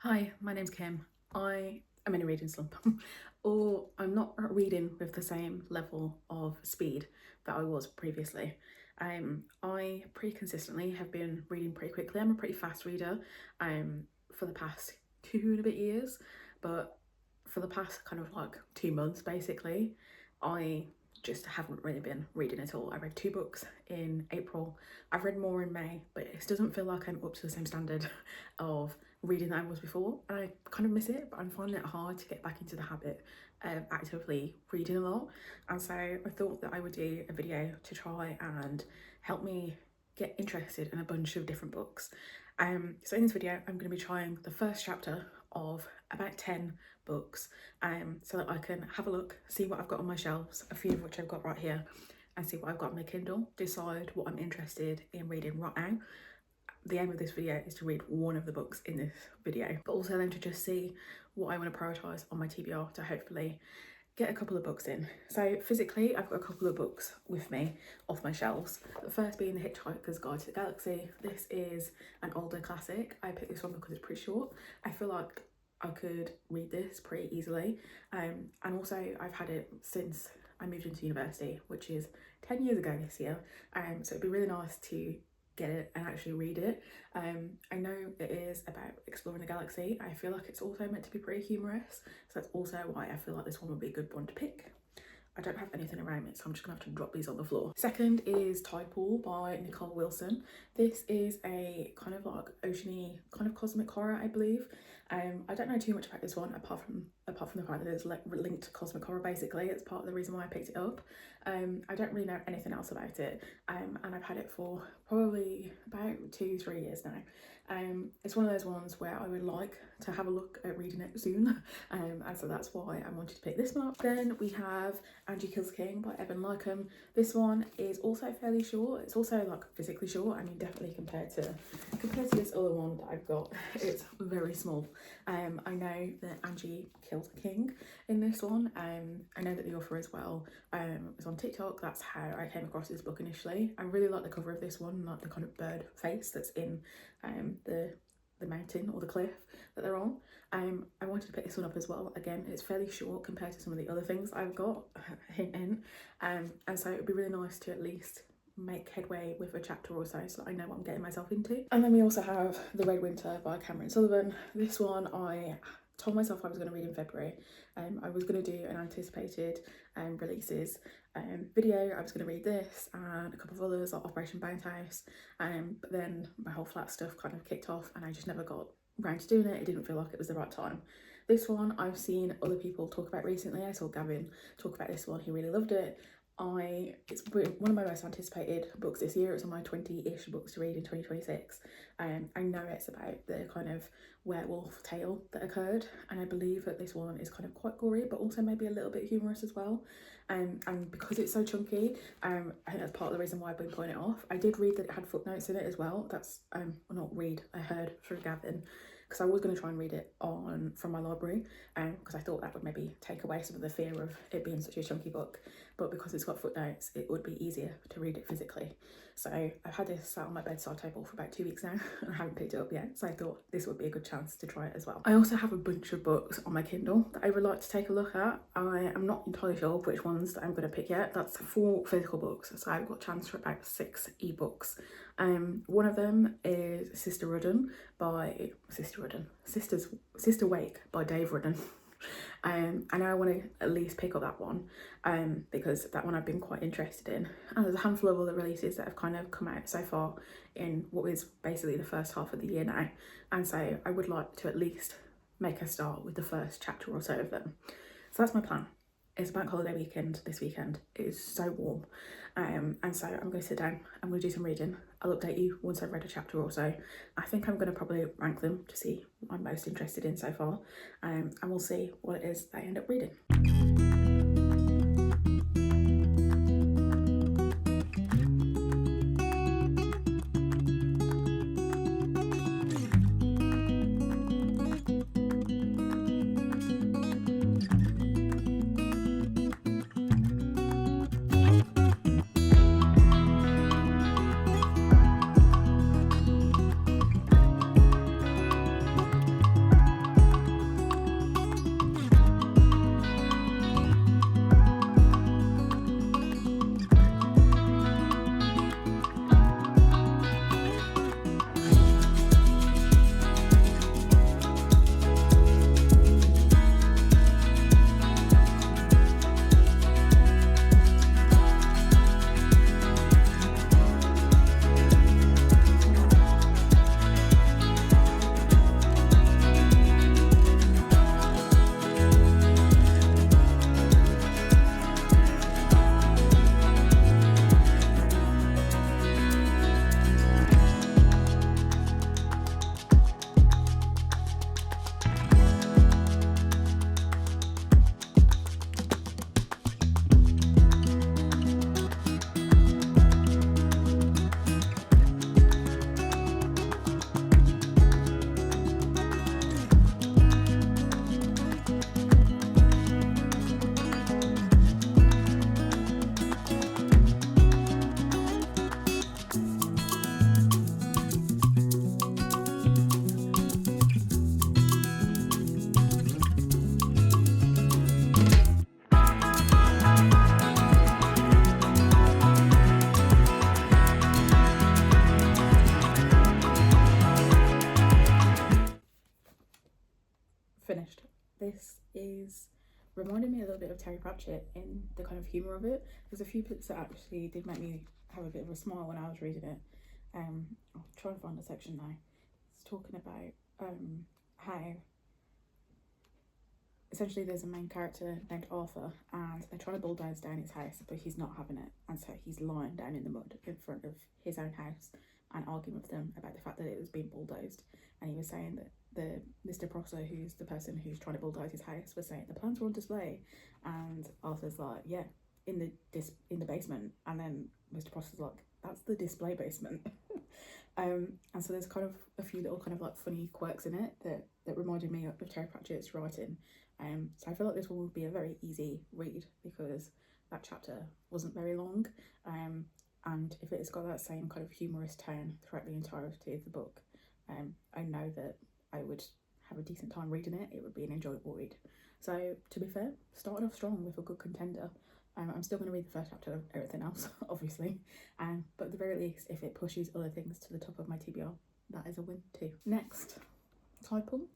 Hi, my name's Kim. I am in a reading slump, or I'm not reading with the same level of speed that I was previously. I pretty consistently have been reading pretty quickly. I'm a pretty fast reader for the past 2.5 years, but for the past kind of like 2 months basically, I just haven't really been reading at all. I read 2 books in April. I've read more in May, but it doesn't feel like I'm up to the same standard of reading that I was before, and I kind of miss it, but I'm finding it hard to get back into the habit of actively reading a lot. And so I thought that I would do a video to try and help me get interested in a bunch of different books. So in this video, I'm going to be trying the first chapter of about 10 books, so that I can have a look, see what I've got on my shelves, a few of which I've got right here, and see what I've got on my Kindle, decide what I'm interested in reading right now. The aim of this video is to read one of the books in this video, but also then to just see what I want to prioritise on my TBR to hopefully get a couple of books in. So physically, I've got a couple of books with me off my shelves. The first being The Hitchhiker's Guide to the Galaxy. This is an older classic. I picked this one because it's pretty short. I feel like I could read this pretty easily. And also I've had it since I moved into university, which is 10 years ago this year. So it'd be really nice to get it and actually read it. I know it is about exploring the galaxy. I feel like it's also meant to be pretty humorous, so that's also why I feel like this one would be a good one to pick. I don't have anything around me, so I'm just gonna have to drop these on the floor. Second is Tidepool by Nicole Wilson. This is a kind of like oceany kind of cosmic horror, I believe. I don't know too much about this one apart from the fact that it's linked to cosmic horror. Basically, it's part of the reason why I picked it up. I don't really know anything else about it, and I've had it for probably about 2-3 years now. It's one of those ones where I would like to have a look at reading it soon, and so that's why I wanted to pick this one up. Then we have Angie Kills King by Evan Lycombe. This one is also fairly short. It's also like physically short. I mean, definitely compared to this other one that I've got, it's very small. I know that Angie killed a king in this one. I know that the author as well was on TikTok. That's how I came across this book initially. I really like the cover of this one, like the kind of bird face that's in the mountain or the cliff that they're on. I wanted to pick this one up as well. Again, it's fairly short compared to some of the other things I've got, hint hint, and so it'd be really nice to at least make headway with a chapter or so I know what I'm getting myself into. And then we also have The Red Winter by Cameron Sullivan. This one I told myself I was going to read in February. I was going to do an anticipated releases video. I was going to read this and a couple of others like Operation Bounce House, but then my whole flat stuff kind of kicked off and I just never got around to doing it. It didn't feel like it was the right time. This one I've seen other people talk about recently. I saw Gavin talk about this one. He really loved it. It's one of my most anticipated books this year. It's on my 20-ish books to read in 2026. I know it's about the kind of werewolf tale that occurred, and I believe that this one is kind of quite gory but also maybe a little bit humorous as well. And because it's so chunky, I think that's part of the reason why I've been putting it off. I did read that it had footnotes in it as well. That's well, not read, I heard through Gavin, because I was going to try and read it from my library, because I thought that would maybe take away some of the fear of it being such a chunky book, but because it's got footnotes it would be easier to read it physically. So I've had this sat on my bedside table for about 2 weeks now and I haven't picked it up yet, so I thought this would be a good chance to try it as well. I also have a bunch of books on my Kindle that I would like to take a look at. I am not entirely sure which ones that I'm going to pick yet. That's 4 physical books, so I've got a chance for about 6 ebooks. One of them is Sister Wake by Dave Rudden. And I want to at least pick up that one, because that one I've been quite interested in, and there's a handful of other releases that have kind of come out so far in what is basically the first half of the year now, and so I would like to at least make a start with the first chapter or so of them. So that's my plan. It's a bank holiday weekend this weekend. It is so warm, and so I'm going to sit down, I'm going to do some reading. I'll update you once I've read a chapter or so. I think I'm going to probably rank them to see what I'm most interested in so far, and we'll see what it is I end up reading. finished. This is reminded me a little bit of Terry Pratchett in the kind of humour of it. There's a few bits that actually did make me have a bit of a smile when I was reading it. I'll try and find a section now. It's talking about how essentially there's a main character named Arthur and they're trying to bulldoze down his house, but he's not having it, and so he's lying down in the mud in front of his own house and arguing with them about the fact that it was being bulldozed. And he was saying that the Mr. Prosser, who's the person who's trying to bulldoze his house, was saying the plans were on display, and Arthur's like, yeah, in the basement, and then Mr. Prosser's like, that's the display basement. And so there's kind of a few little kind of like funny quirks in it that reminded me of Terry Pratchett's writing. So I feel like this one would be a very easy read because that chapter wasn't very long, and if it's got that same kind of humorous tone throughout the entirety of the book, I know that I would have a decent time reading it. It would be an enjoyable read. So to be fair, started off strong with a good contender. I'm still going to read the first chapter of everything else, obviously, but at the very least, if it pushes other things to the top of my TBR, that is a win too. Next, Tidepole.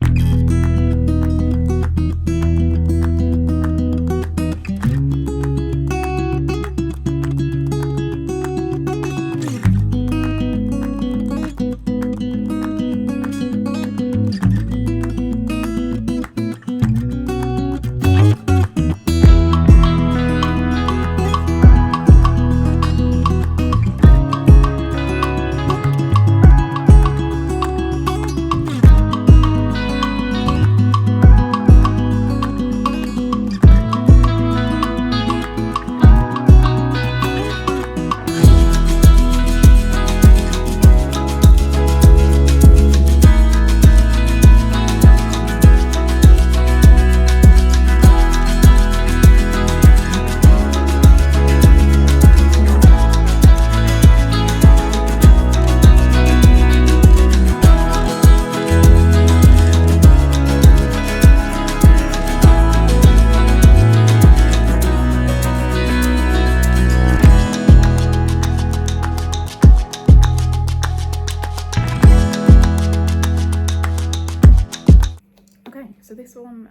So this one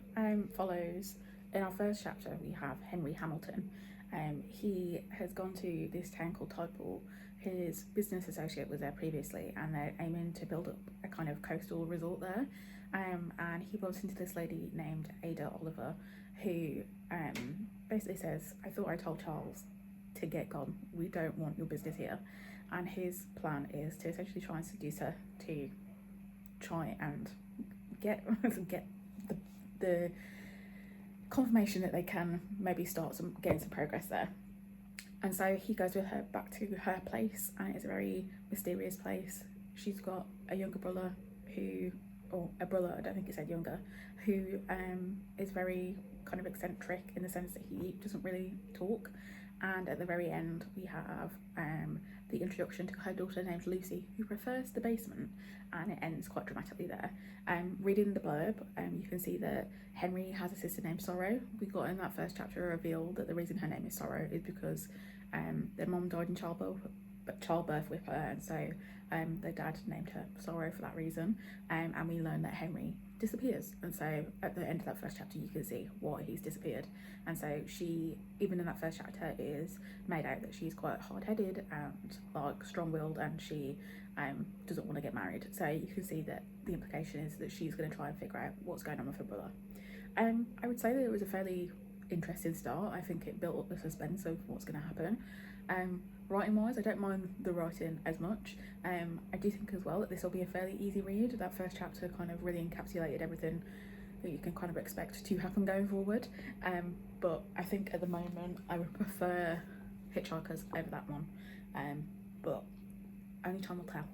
follows, in our first chapter we have Henry Hamilton. He has gone to this town called Tidepole. His business associate was there previously and they're aiming to build up a kind of coastal resort there, and he bumps into this lady named Ada Oliver who basically says, I thought I told Charles to get gone, we don't want your business here. And his plan is to essentially try and seduce her to try and get the confirmation that they can maybe start getting some progress there. And so he goes with her back to her place, and it's a very mysterious place. She's got a younger brother a brother, I don't think it said younger, who is very kind of eccentric in the sense that he doesn't really talk. And at the very end we have the introduction to her daughter named Lucy, who prefers the basement, and it ends quite dramatically there. Reading the blurb, you can see that Henry has a sister named Sorrow. We got in that first chapter a reveal that the reason her name is Sorrow is because their mom died in childbirth with her, and so their dad named her Sorrow for that reason. And we learn that Henry disappears, and so at the end of that first chapter you can see why he's disappeared. And so she, even in that first chapter, is made out that she's quite hard-headed and like strong-willed, and she doesn't want to get married. So you can see that the implication is that she's going to try and figure out what's going on with her brother. I would say that it was a fairly interesting start. I think it built up the suspense of what's going to happen. Writing wise, I don't mind the writing as much. I do think as well that this will be a fairly easy read. That first chapter kind of really encapsulated everything that you can kind of expect to happen going forward. But I think at the moment I would prefer Hitchhikers over that one. But only time will tell.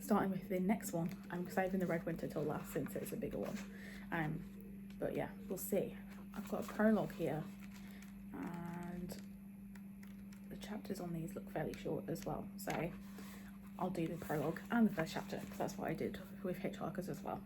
Starting with the next one, I'm saving the Red Winter till last since it's a bigger one. But yeah, we'll see. I've got a prologue here, and the chapters on these look fairly short as well, so I'll do the prologue and the first chapter because that's what I did with Hitchhikers as well.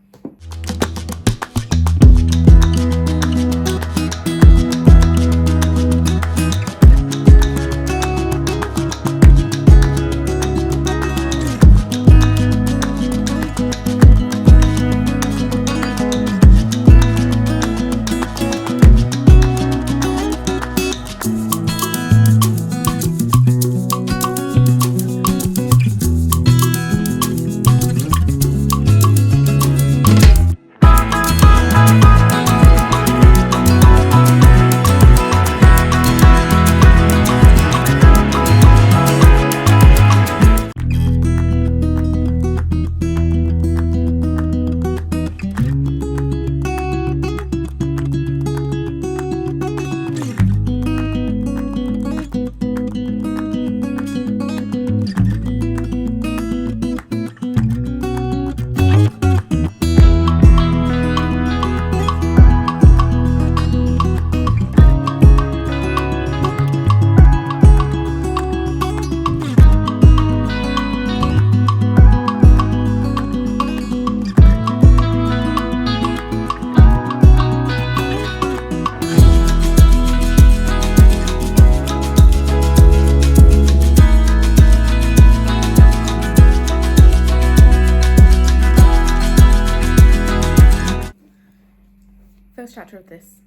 first chapter of this,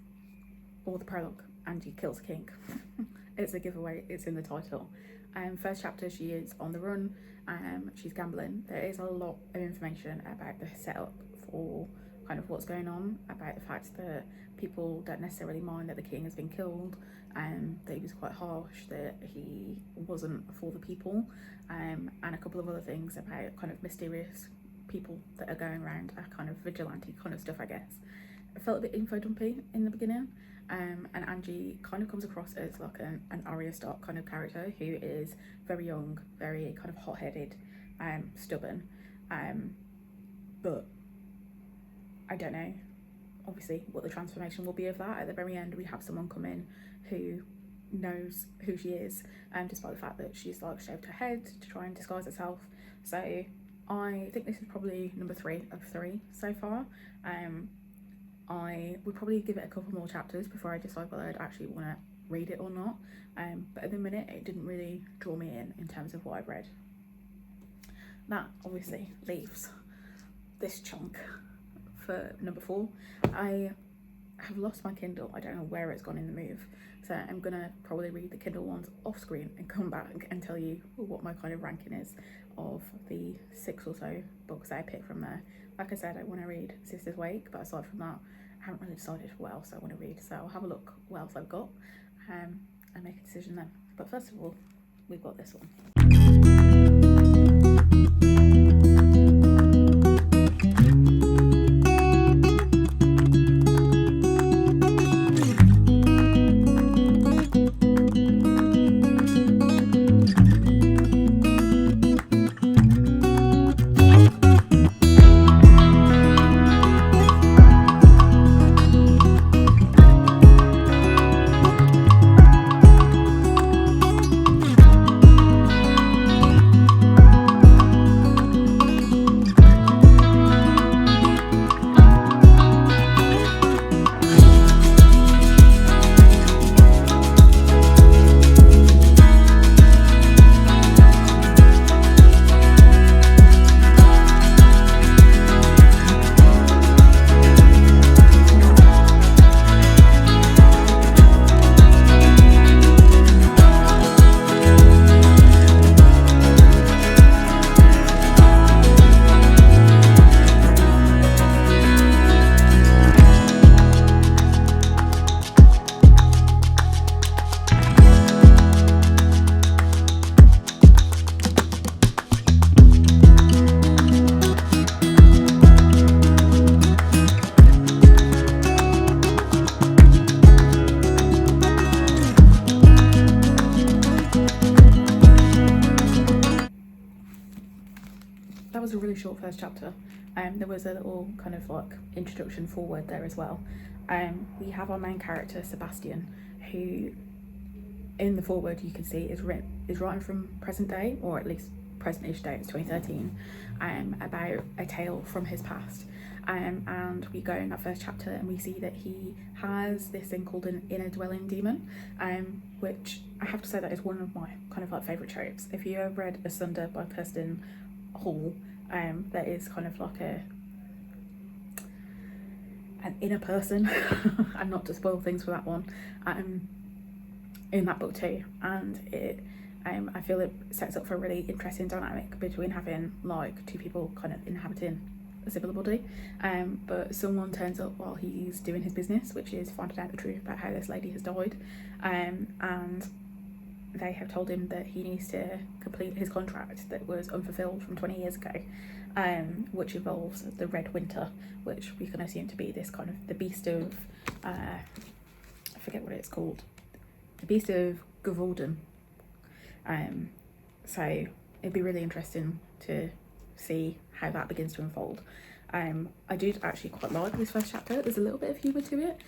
or the prologue, Angie kills a king. It's a giveaway, it's in the title. First chapter, she is on the run, she's gambling. There is a lot of information about the setup for kind of what's going on, about the fact that people don't necessarily mind that the king has been killed, that he was quite harsh, that he wasn't for the people, and a couple of other things about kind of mysterious people that are going around, a kind of vigilante kind of stuff, I guess. It felt a bit info dumpy in the beginning, and Angie kind of comes across as like an Arya Stark kind of character who is very young, very kind of hot-headed, stubborn, but I don't know obviously what the transformation will be of that. At the very end we have someone come in who knows who she is, despite the fact that she's like shaved her head to try and disguise herself. So I think this is probably number 3 of 3 so far. I would probably give it a couple more chapters before I decide whether I'd actually want to read it or not, but at the minute it didn't really draw me in terms of what I've read. That obviously leaves this chunk for number 4. I have lost my Kindle. I don't know where it's gone in the move, so I'm gonna probably read the Kindle ones off screen and come back and tell you what my kind of ranking is of the 6 or so books I picked from there. Like I said, I want to read Sister's Wake, but aside from that I haven't really decided what else I want to read, so I'll have a look what else I've got and make a decision then. But first of all, we've got this one. That was a really short first chapter. There was a little kind of like introduction forward there as well. We have our main character Sebastian, who in the forward you can see is writing from present day, or at least present-ish day, it's 2013, about a tale from his past. And we go in that first chapter and we see that he has this thing called an inner dwelling demon, which I have to say that is one of my kind of like favourite tropes. If you ever read Asunder by Kirsten Hall, that is kind of like an inner person, and not to spoil things for that one, in that book too, and it I feel it sets up for a really interesting dynamic between having like 2 people kind of inhabiting a similar body, but someone turns up while he's doing his business, which is finding out the truth about how this lady has died, and they have told him that he needs to complete his contract that was unfulfilled from 20 years ago, which involves the Red Winter, which we can assume to be this kind of the beast of I forget what it's called, the beast of Gavaldon. So it'd be really interesting to see how that begins to unfold. I do actually quite like this first chapter. There's a little bit of humour to it.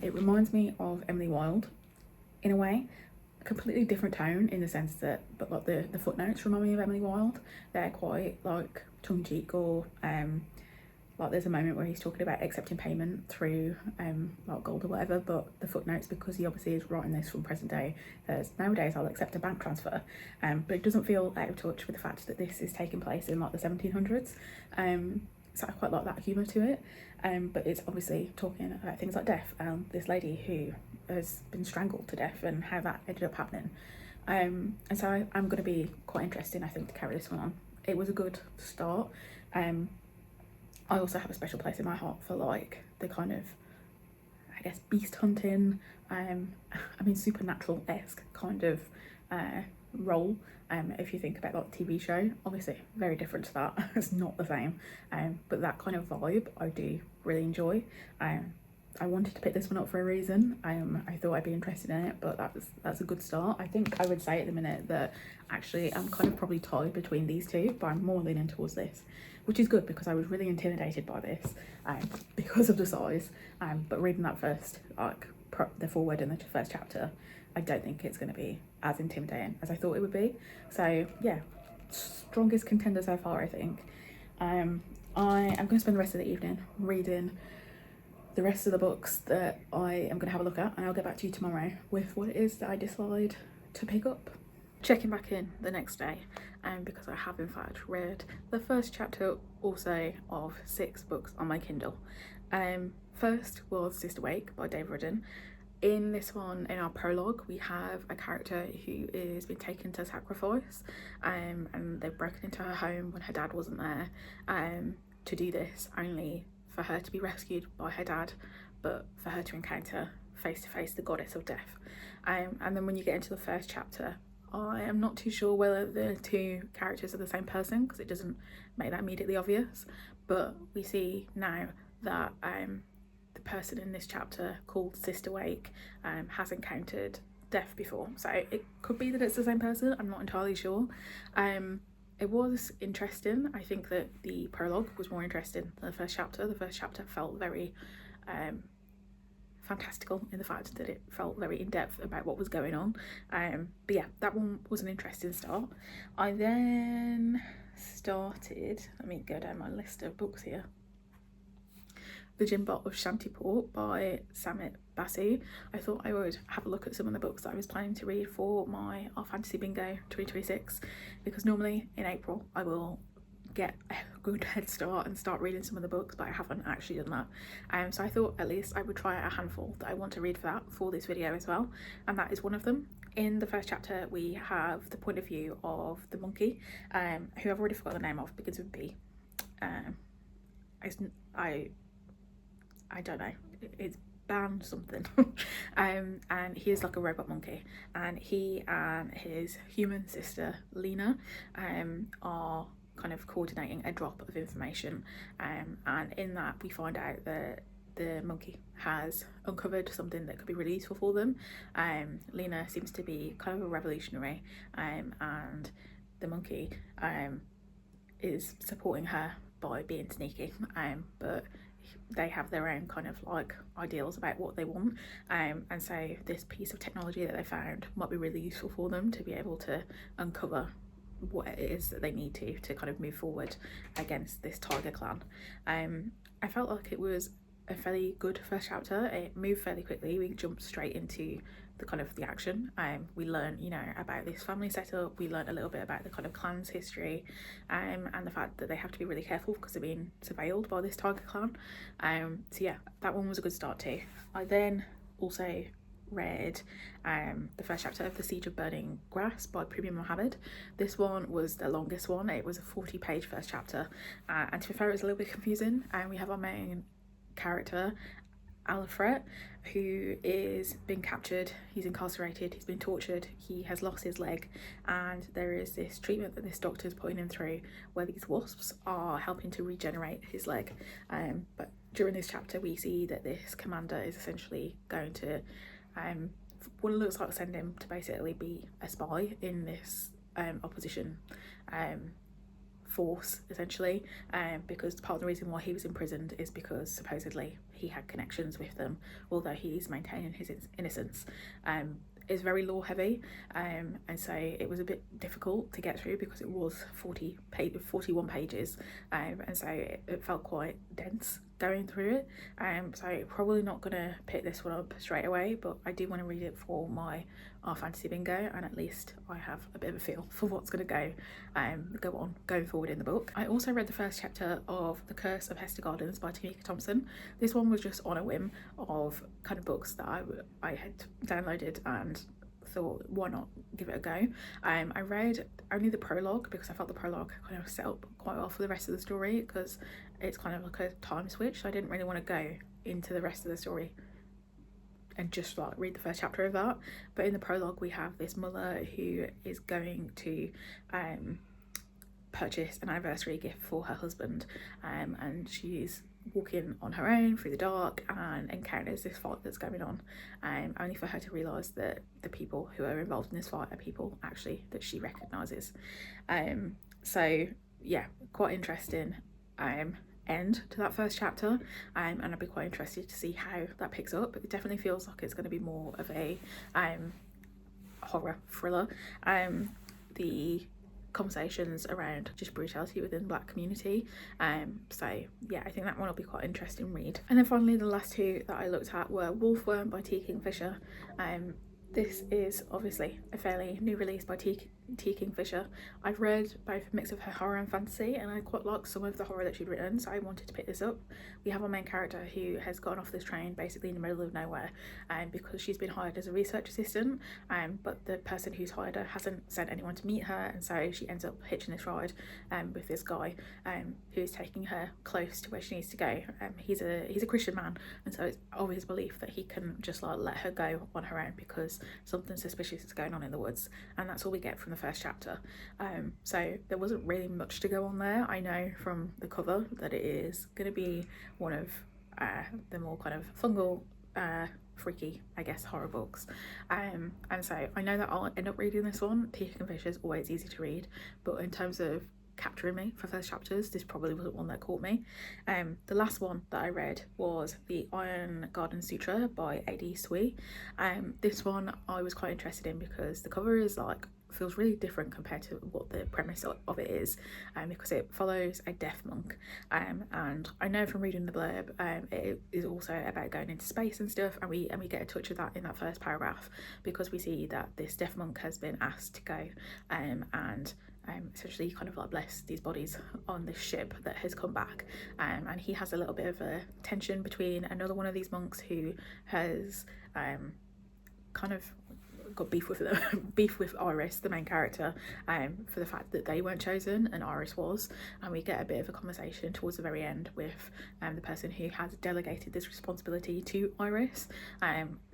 It reminds me of Emily Wilde in a way. A completely different tone in the sense that, but like the footnotes remind me of Emily Wilde. They're quite like tongue-in-cheek, or like there's a moment where he's talking about accepting payment through like gold or whatever, but the footnotes, because he obviously is writing this from present day, says nowadays I'll accept a bank transfer, but it doesn't feel out of touch with the fact that this is taking place in like the 1700s. So I quite like that humour to it, but it's obviously talking about things like death, this lady who has been strangled to death and how that ended up happening. And so I'm going to be quite interested, I think, to carry this one on. It was a good start. I also have a special place in my heart for like the kind of, I guess, beast hunting, I mean supernatural-esque kind of role. If you think about like TV show, obviously very different to that. It's not the same, but that kind of vibe I do really enjoy. I wanted to pick this one up for a reason. I thought I'd be interested in it, but that's a good start. I think I would say at the minute that actually I'm kind of probably tied between these two, but I'm more leaning towards this, which is good because I was really intimidated by this because of the size. But reading that first, like the foreword in the first chapter, I don't think it's going to be as intimidating as I thought it would be. So yeah, strongest contender so far, I think. I am going to spend the rest of the evening reading the rest of the books that I am going to have a look at, and I'll get back to you tomorrow with what it is that I decide to pick up. Checking back in the next day, because I have in fact read the first chapter also of 6 books on my Kindle. First was Sister Wake by Dave Rudden. In this one, in our prologue, we have a character who is been taken to sacrifice, and they've broken into her home when her dad wasn't there, to do this, only for her to be rescued by her dad, but for her to encounter face to face the goddess of death. And then when you get into the first chapter, I am not too sure whether the 2 characters are the same person, because it doesn't make that immediately obvious, but we see now that the person in this chapter called Sister Wake has encountered death before, so it could be that it's the same person. I'm not entirely sure. It was interesting. I think that the prologue was more interesting than the first chapter. The first chapter felt very fantastical in the fact that it felt very in-depth about what was going on. But yeah, that one was an interesting start. I then started, let me go down my list of books here, The Jimbot of Shantipur by Samit Basu. I thought I would have a look at some of the books that I was planning to read for my Our Fantasy Bingo 2026, because normally in April I will get a good head start and start reading some of the books, but I haven't actually done that. So I thought at least I would try a handful that I want to read for this video as well, and that is one of them. In the first chapter we have the point of view of the monkey, who I've already forgotten the name of, begins with B. I don't know, it's Ban something. And he is like a robot monkey, and he and his human sister Lena are kind of coordinating a drop of information, and in that we find out that the monkey has uncovered something that could be really useful for them. Lena seems to be kind of a revolutionary, and the monkey is supporting her by being sneaky, but they have their own kind of like ideals about what they want, and so this piece of technology that they found might be really useful for them to be able to uncover what it is that they need to kind of move forward against this tiger clan. I felt like it was a fairly good first chapter. It moved fairly quickly. We jumped straight into the kind of the action. We learn, you know, about this family setup. We learned a little bit about the kind of clan's history, and the fact that they have to be really careful because they're being surveilled by this tiger clan. So yeah, that one was a good start too. I then also read the first chapter of The Siege of Burning Grass by Premium Mohammed. This one was the longest one. It was a 40-page first chapter, and to be fair, it was a little bit confusing. And we have our main character Alfred, who is being captured. He's incarcerated, he's been tortured, he has lost his leg, and there is this treatment that this doctor is putting him through where these wasps are helping to regenerate his leg. But during this chapter we see that this commander is essentially going to what it looks like send him to basically be a spy in this opposition force, essentially, because part of the reason why he was imprisoned is because supposedly he had connections with them, although he's maintaining his innocence. It's very law heavy, and so it was a bit difficult to get through because it was 41 pages, and so it felt quite dense going through it, so probably not gonna pick this one up straight away, but I do want to read it for my Our Fantasy Bingo, and at least I have a bit of a feel for what's going to go on going forward in the book. I also read the first chapter of The Curse of Hester Gardens by Tamika Thompson. This one was just on a whim of kind of books that I had downloaded and thought, why not give it a go. I read only the prologue because I felt the prologue kind of set up quite well for the rest of the story, because it's kind of like a time switch, so I didn't really want to go into the rest of the story and just like read the first chapter of that. But in the prologue we have this mother who is going to purchase an anniversary gift for her husband, and she's walking on her own through the dark and encounters this fight that's going on, only for her to realise that the people who are involved in this fight are people actually that she recognises. So yeah, quite interesting end to that first chapter, and I'd be quite interested to see how that picks up. It definitely feels like it's going to be more of a horror thriller. The conversations around just brutality within the Black community, so yeah, I think that one will be quite an interesting read. And then finally the last two that I looked at were Wolfworm by T. Kingfisher. This is obviously a fairly new release by T. Kingfisher. I've read both a mix of her horror and fantasy, and I quite like some of the horror that she'd written, so I wanted to pick this up. We have our main character who has gone off this train basically in the middle of nowhere, because she's been hired as a research assistant, but the person who's hired her hasn't sent anyone to meet her, and so she ends up hitching this ride with this guy who's taking her close to where she needs to go. He's a Christian man, and so it's always his belief that he can just like let her go on her own because something suspicious is going on in the woods, and that's all we get from the first chapter. So there wasn't really much to go on there. I know from the cover that it is going to be one of the more kind of fungal, freaky, I guess, horror books, and so I know that I'll end up reading this one. T. Kingfisher is always easy to read, but in terms of capturing me for first chapters, this probably wasn't one that caught me. The last one that I read was The Iron Garden Sutra by A.D. Sui. This one I was quite interested in because the cover is like feels really different compared to what the premise of it is, because it follows a deaf monk, and I know from reading the blurb it is also about going into space and stuff, and we get a touch of that in that first paragraph, because we see that this deaf monk has been asked to go and essentially kind of like bless these bodies on this ship that has come back, and he has a little bit of a tension between another one of these monks who has kind of got beef with Iris, the main character, for the fact that they weren't chosen and Iris was, and we get a bit of a conversation towards the very end with the person who has delegated this responsibility to Iris,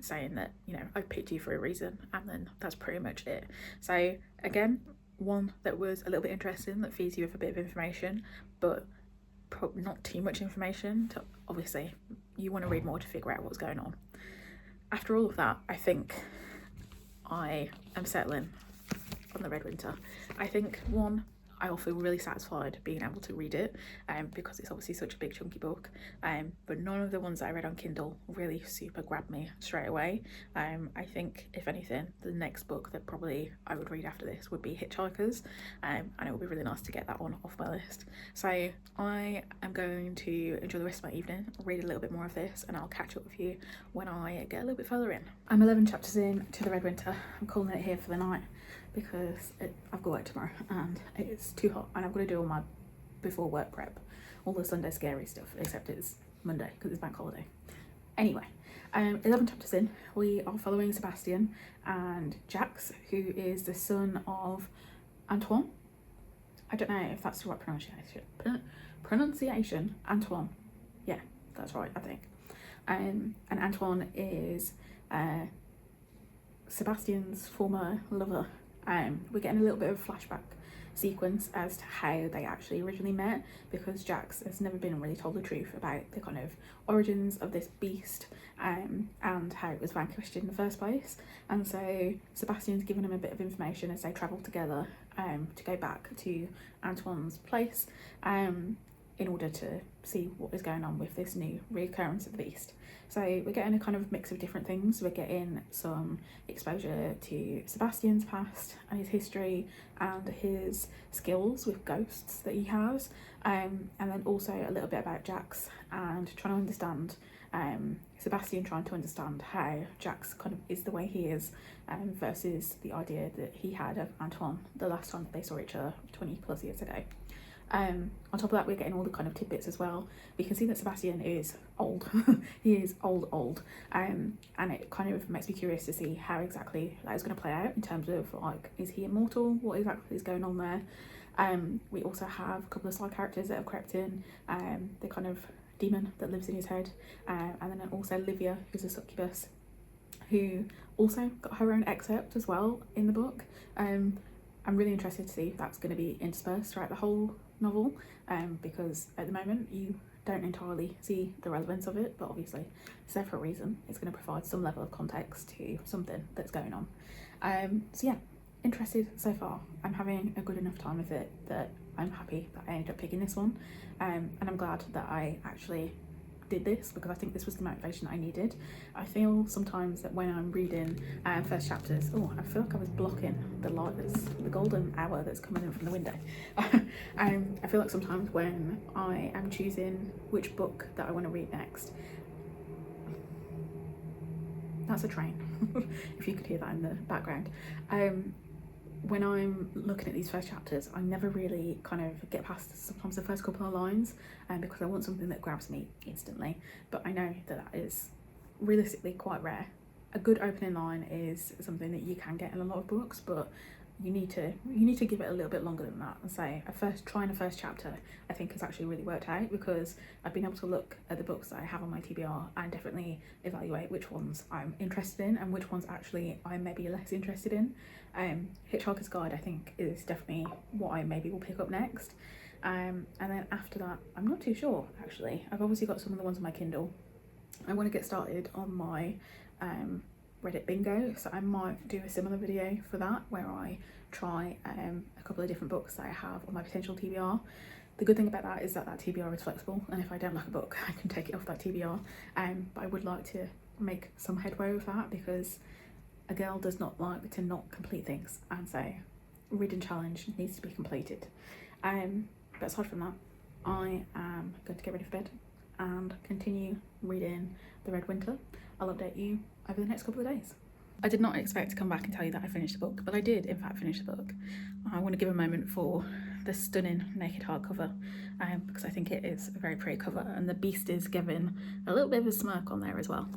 saying that, you know, I picked you for a reason, and then that's pretty much it. So again, one that was a little bit interesting, that feeds you with a bit of information, but not too much information to, obviously you want to read more to figure out what's going on. After all of that, I think I am settling on The Red Winter. I think, one, I'll feel really satisfied being able to read it, because it's obviously such a big chunky book, but none of the ones that I read on Kindle really super grabbed me straight away. I think, if anything, the next book that probably I would read after this would be Hitchhikers, and it would be really nice to get that one off my list. So I am going to enjoy the rest of my evening, read a little bit more of this, and I'll catch up with you when I get a little bit further in. I'm 11 chapters in to The Red Winter. I'm calling it here for the night, because I've got work tomorrow and it's too hot, and I've got to do all my before work prep, all the Sunday scary stuff, except it's Monday because it's bank holiday. Anyway, 11 chapters in, we are following Sebastian and Jax, who is the son of Antoine. I don't know if that's the right pronunciation. Antoine, yeah, that's right, I think. And Antoine is Sebastian's former lover. We're getting a little bit of a flashback sequence as to how they actually originally met, because Jax has never been really told the truth about the kind of origins of this beast, and how it was vanquished in the first place. And so Sebastian's given him a bit of information as they travel together to go back to Antoine's place. in order to see what is going on with this new reoccurrence of the beast. So we're getting a kind of mix of different things. We're getting some exposure to Sebastian's past and his history and his skills with ghosts that he has, and then also a little bit about Jax and trying to understand Sebastian trying to understand how Jax kind of is the way he is, versus the idea that he had of Antoine the last time that they saw each other 20 plus years ago. On top of that, we're getting all the kind of tidbits as well. We can see that Sebastian is old. He is old, and it kind of makes me curious to see how exactly that is going to play out in terms of, like, is he immortal? What exactly is going on there? We also have a couple of side characters that have crept in, the kind of demon that lives in his head, and then also Livia, who's a succubus, who also got her own excerpt as well in the book. I'm really interested to see if that's going to be interspersed throughout the whole novel, because at the moment you don't entirely see the relevance of it, but obviously it's there for a reason. It's going to provide some level of context to something that's going on. So yeah, interested so far. I'm having a good enough time with it that I'm happy that I ended up picking this one, and I'm glad that I actually did this, because I think this was the motivation I needed. I feel sometimes that when I'm reading first chapters, I feel like I was blocking the light, the golden hour that's coming in from the window. I feel like sometimes when I am choosing which book that I want to read next, that's a train, if you could hear that in the background. When I'm looking at these first chapters, I never really kind of get past sometimes the first couple of lines, because I want something that grabs me instantly. But I know that is realistically quite rare. A good opening line is something that you can get in a lot of books, but you need to give it a little bit longer than that. And say trying a first chapter, I think has actually really worked out, because I've been able to look at the books that I have on my TBR and definitely evaluate which ones I'm interested in and which ones actually I'm maybe less interested in. Hitchhiker's Guide, I think, is definitely what I maybe will pick up next, and then after that I'm not too sure actually. I've obviously got some of the ones on my Kindle. I want to get started on my Reddit bingo, so I might do a similar video for that where I try a couple of different books that I have on my potential TBR. The good thing about that is that TBR is flexible, and if I don't like a book I can take it off that TBR, but I would like to make some headway with that, because a girl does not like to not complete things, and so reading challenge needs to be completed. But aside from that, I am going to get ready for bed and continue reading The Red Winter. I'll update you over the next couple of days. I did not expect to come back and tell you that I finished the book, but I did in fact finish the book. I want to give a moment for the stunning naked hardcover, because I think it is a very pretty cover, and the beast is giving a little bit of a smirk on there as well.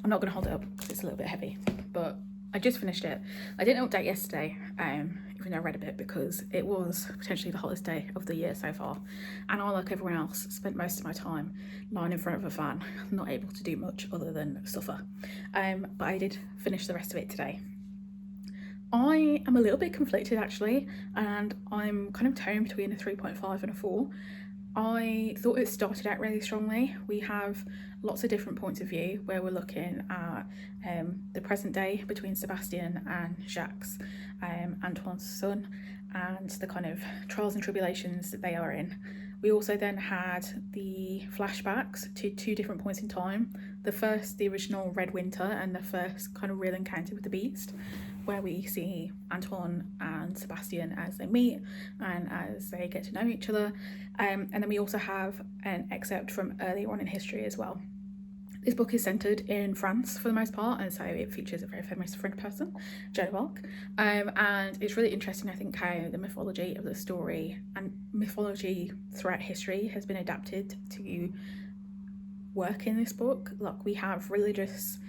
I'm not going to hold it up because it's a little bit heavy, but I just finished it. I didn't update yesterday, even though I read a bit, because it was potentially the hottest day of the year so far, and I, like everyone else, spent most of my time lying in front of a fan, not able to do much other than suffer. But I did finish the rest of it today. I am a little bit conflicted actually, and I'm kind of torn between a 3.5 and a 4. I thought it started out really strongly. We have lots of different points of view where we're looking at the present day between Sebastian and Jacques, Antoine's son, and the kind of trials and tribulations that they are in. We also then had the flashbacks to two different points in time. The first, the original Red Winter, and the first kind of real encounter with the beast, where we see Antoine and Sebastian as they meet and as they get to know each other. And then we also have an excerpt from earlier on in history as well. This book is centred in France for the most part, and so it features a very famous French person, Joan of Arc, and it's really interesting, I think, how the mythology of the story and mythology throughout history has been adapted to work in this book. Like, we have religious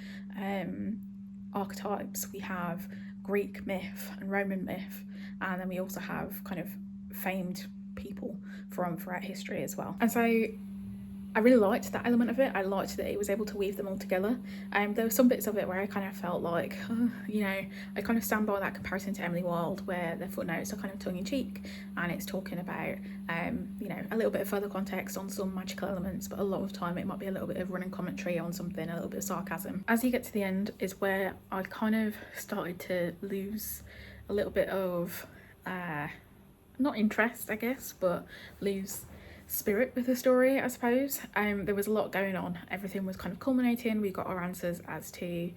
archetypes, we have Greek myth and Roman myth, and then we also have kind of famed people from throughout history as well. And so I really liked that element of it. I liked that it was able to weave them all together. There were some bits of it where I kind of felt like, I kind of stand by that comparison to Emily Wilde, where the footnotes are kind of tongue-in-cheek, and it's talking about, a little bit of further context on some magical elements, but a lot of time it might be a little bit of running commentary on something, a little bit of sarcasm. As you get to the end is where I kind of started to lose a little bit of, not interest, I guess, but lose spirit with the story, I suppose. There was a lot going on. Everything was kind of culminating. We got our answers as to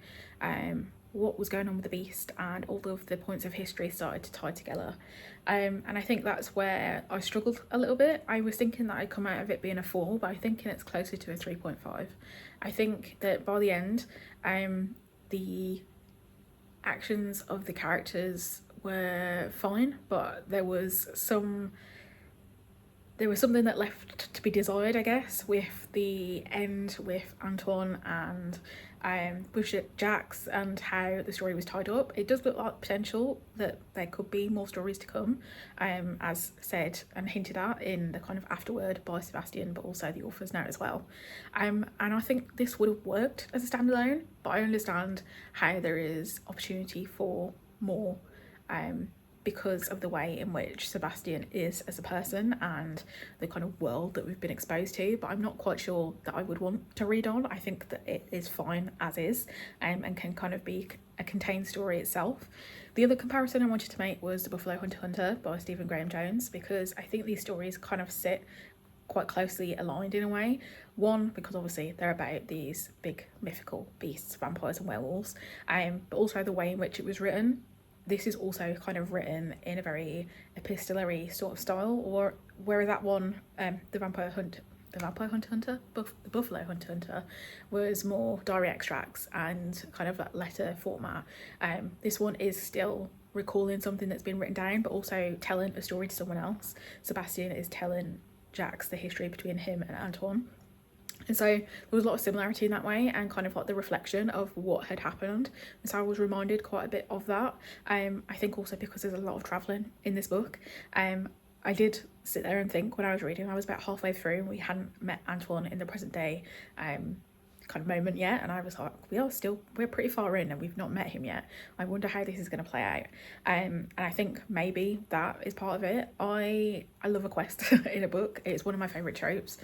what was going on with the beast, and all of the points of history started to tie together. And I think that's where I struggled a little bit. I was thinking that I'd come out of it being a 4, but I'm thinking it's closer to a 3.5. I think that by the end, the actions of the characters were fine, but there was something that left to be desired, I guess, with the end with Antoine and with Jax and how the story was tied up. It does look like potential that there could be more stories to come, as said and hinted at in the kind of afterword by Sebastian, but also the author's note as well. And I think this would have worked as a standalone, but I understand how there is opportunity for more, because of the way in which Sebastian is as a person and the kind of world that we've been exposed to. But I'm not quite sure that I would want to read on. I think that it is fine as is, and can kind of be a contained story itself. The other comparison I wanted to make was The Buffalo Hunter Hunter by Stephen Graham Jones, because I think these stories kind of sit quite closely aligned in a way. One, because obviously they're about these big mythical beasts, vampires and werewolves, but also the way in which it was written. This is also kind of written in a very epistolary sort of style, or whereas that one, the Buffalo Hunter Hunter, was more diary extracts and kind of that letter format. This one is still recalling something that's been written down, but also telling a story to someone else. Sebastian is telling Jax the history between him and Antoine. And so there was a lot of similarity in that way, and kind of like the reflection of what had happened. And so I was reminded quite a bit of that. I think also because there's a lot of travelling in this book. I did sit there and think when I was reading, I was about halfway through and we hadn't met Antoine in the present day kind of moment yet, and I was like, we're pretty far in and we've not met him yet. I wonder how this is going to play out. And I think maybe that is part of it. I love a quest in a book. It's one of my favourite tropes,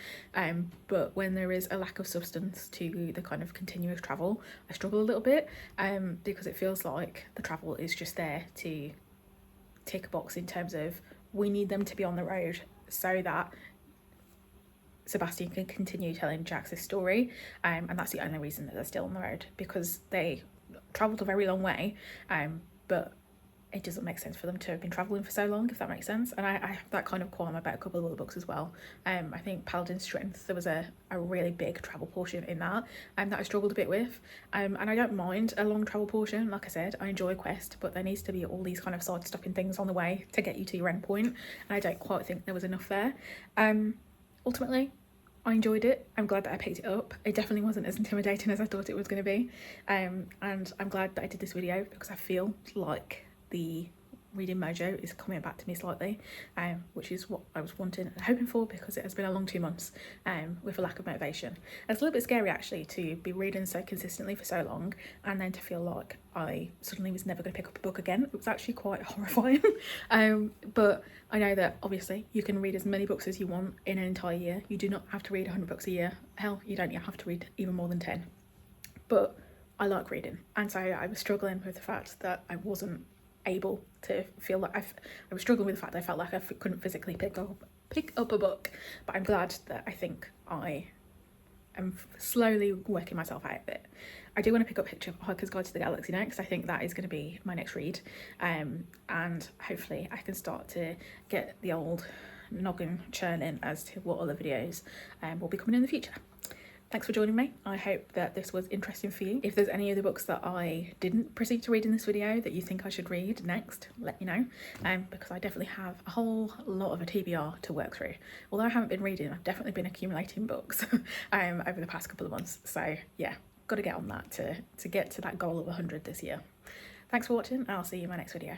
but when there is a lack of substance to the kind of continuous travel, I struggle a little bit, because it feels like the travel is just there to tick a box in terms of we need them to be on the road so that Sebastian can continue telling Jax's story, and that's the only reason that they're still on the road, because they travelled a very long way, but it doesn't make sense for them to have been travelling for so long, if that makes sense. And I have that kind of qualm about a couple of other books as well. I think Paladin's Strength, there was a really big travel portion in that, that I struggled a bit with, and I don't mind a long travel portion. Like I said, I enjoy a quest, but there needs to be all these kind of side-stopping things on the way to get you to your end point, and I don't quite think there was enough there. Ultimately, I enjoyed it. I'm glad that I picked it up. It definitely wasn't as intimidating as I thought it was going to be, and I'm glad that I did this video, because I feel like the reading mojo is coming back to me slightly, which is what I was wanting and hoping for, because it has been a long 2 months with a lack of motivation. And it's a little bit scary actually to be reading so consistently for so long and then to feel like I suddenly was never going to pick up a book again. It was actually quite horrifying. But I know that obviously you can read as many books as you want in an entire year. You do not have to read 100 books a year. Hell, you don't have to read even more than 10. But I like reading, and so I was struggling with the fact that I wasn't able to feel like I was struggling with the fact that I felt like I couldn't physically pick up a book. But I'm glad that I think I am slowly working myself out of it. I do want to pick up Hitchhiker's Guide to the Galaxy next. I think that is going to be my next read, and hopefully I can start to get the old noggin churning as to what other videos will be coming in the future. Thanks for joining me. I hope that this was interesting for you. If there's any other books that I didn't proceed to read in this video that you think I should read next, let me know, because I definitely have a whole lot of a TBR to work through. Although I haven't been reading, I've definitely been accumulating books over the past couple of months. So yeah, got to get on that to get to that goal of 100 this year. Thanks for watching, and I'll see you in my next video.